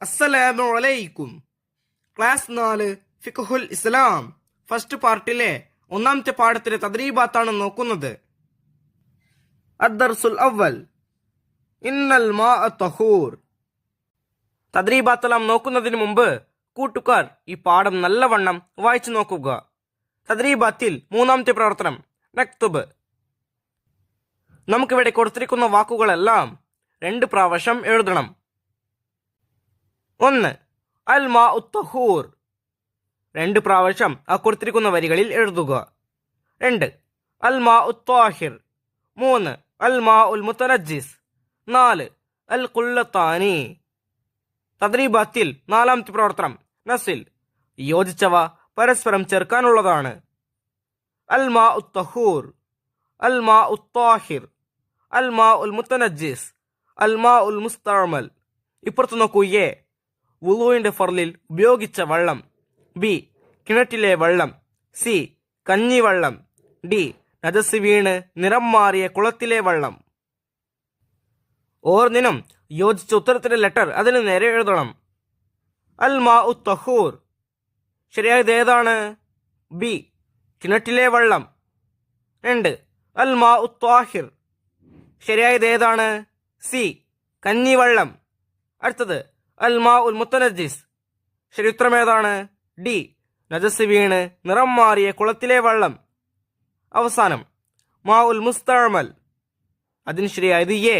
അസ്സലാമു അലൈക്കും. ക്ലാസ് 4 ഫിഖ്ഹുൽ ഇസ്ലാം ഫസ്റ്റ് പാർട്ടിലെ ഒന്നാമത്തെ പാഠത്തിലെ തദ്രീബാത്താണ് നോക്കുന്നത്. അദ്ദർസുൽ അവൽ ഇന്നൽ മാഅ തഹൂർ. തദ്രീബാത്തെല്ലാം നോക്കുന്നതിന് മുമ്പ് കൂട്ടുകാർ ഈ പാഠം നല്ലവണ്ണം വായിച്ചു നോക്കുക. തദ്രീബാത്തിൽ മൂന്നാമത്തെ പ്രവർത്തനം നക്തുബ്. നമുക്കിവിടെ കൊടുത്തിരിക്കുന്ന വാക്കുകളെല്ലാം 2 പ്രാവശ്യം എഴുതണം. 1. അൽ മാഉ തഹൂർ. 2 പ്രാവശ്യം ആ കൊടുത്തിരിക്കുന്ന വരികളിൽ എഴുതുക. 2. അൽ മാഉ ത്വാഹിർ. 3. അൽ മാഉൽ മുതനജ്ജിസ്. 4. അൽ ഖുല്ലത്താനി. തദ്രീബാത്തിൽ നാലാമത്തെ പ്രവർത്തനം നസിൽ. യോജിച്ചവ പരസ്പരം ചേർക്കാനുള്ളതാണ്. അൽ മാഉ തഹൂർ, അൽ മാഉ ത്വാഹിർ, അൽ മാഉൽ മുതനജ്ജിസ്, അൽ മാഉൽ മുസ്തഅമൽ. ഇപ്പുറത്ത് നോക്കൂ. എ. വുളൂഇന്റെ ഫർളിൽ ഉപയോഗിച്ച വെള്ളം. ബി. കിണറ്റിലെ വെള്ളം. സി. കഞ്ഞിവെള്ളം. ഡി. നജസ് വീണ് നിറം മാറിയ കുളത്തിലെ വെള്ളം. ഓരോന്നിനും യോജിച്ച ഉത്തരത്തിന്റെ ലെറ്റർ അതിന് നേരെ എഴുതണം. അൽ മാഉ തഹൂർ. ശരിയായത് ഏതാണ്? ബി. കിണറ്റിലെ വെള്ളം. 2. അൽ മാഉ ത്വാഹിർ. ശരിയായത് ഏതാണ്? സി. കഞ്ഞിവെള്ളം. അടുത്തത് അൽ മാഉൽ മുതനജ്ജിസ്. ശരി ഉത്തരം ഏതാണ്? ഡി. നജസ് വീണ് നിറം മാറിയ കുളത്തിലെ വെള്ളം. അവസാനം മാഉൽ മുസ്തഅമൽ. അതിന് ശരിയായത് എ.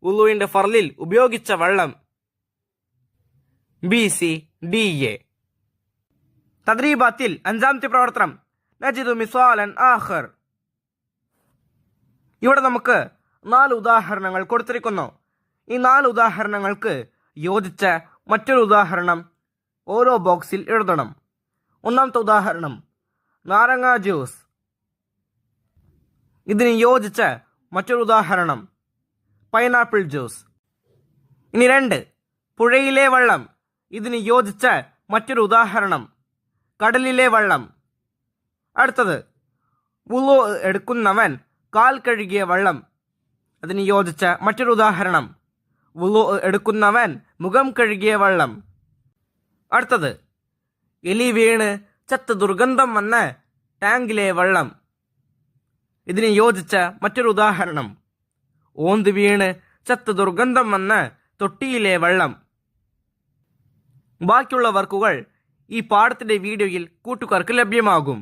വുളൂഇന്റെ ഫർളിൽ ഉപയോഗിച്ച വെള്ളം. B, C, D, A. തദ്രീബാത്തിൽ അഞ്ചാമത്തെ പ്രവർത്തനം നജിദു മിസാലൻ ആഖർ. ഇവിടെ നമുക്ക് 4 ഉദാഹരണങ്ങൾ കൊടുത്തിരിക്കുന്നു. ഈ 4 ഉദാഹരണങ്ങൾക്ക് യോജിച്ച മറ്റൊരു ഉദാഹരണം ഓരോ ബോക്സിൽ എഴുതണം. ഒന്നാമത്തെ ഉദാഹരണം നാരങ്ങ ജ്യൂസ്. ഇതിന് യോജിച്ച മറ്റൊരു ഉദാഹരണം പൈനാപ്പിൾ ജ്യൂസ്. ഇനി 2. പുഴയിലെ വെള്ളം. ഇതിന് യോജിച്ച മറ്റൊരു ഉദാഹരണം കടലിലെ വെള്ളം. അടുത്തത് വുളൂ എടുക്കുന്നവൻ കാൽ കഴുകിയ വെള്ളം. അതിന് യോജിച്ച മറ്റൊരു ഉദാഹരണം വുളൂ എടുക്കുന്നവൻ മുഖം കഴുകിയ വെള്ളം. അടുത്തത് എലി വീണ് ചത്ത ദുർഗന്ധം വന്ന ടാങ്കിലെ വെള്ളം. ഇതിന് യോജിച്ച മറ്റൊരു ഉദാഹരണം ഓന്ത് വീണ് ചത്ത ദുർഗന്ധം വന്ന തൊട്ടിയിലെ വെള്ളം. ബാക്കിയുള്ള വർക്കുകൾ ഈ പാഠത്തിന്റെ വീഡിയോയിൽ കൂട്ടുകാർക്ക് ലഭ്യമാകും.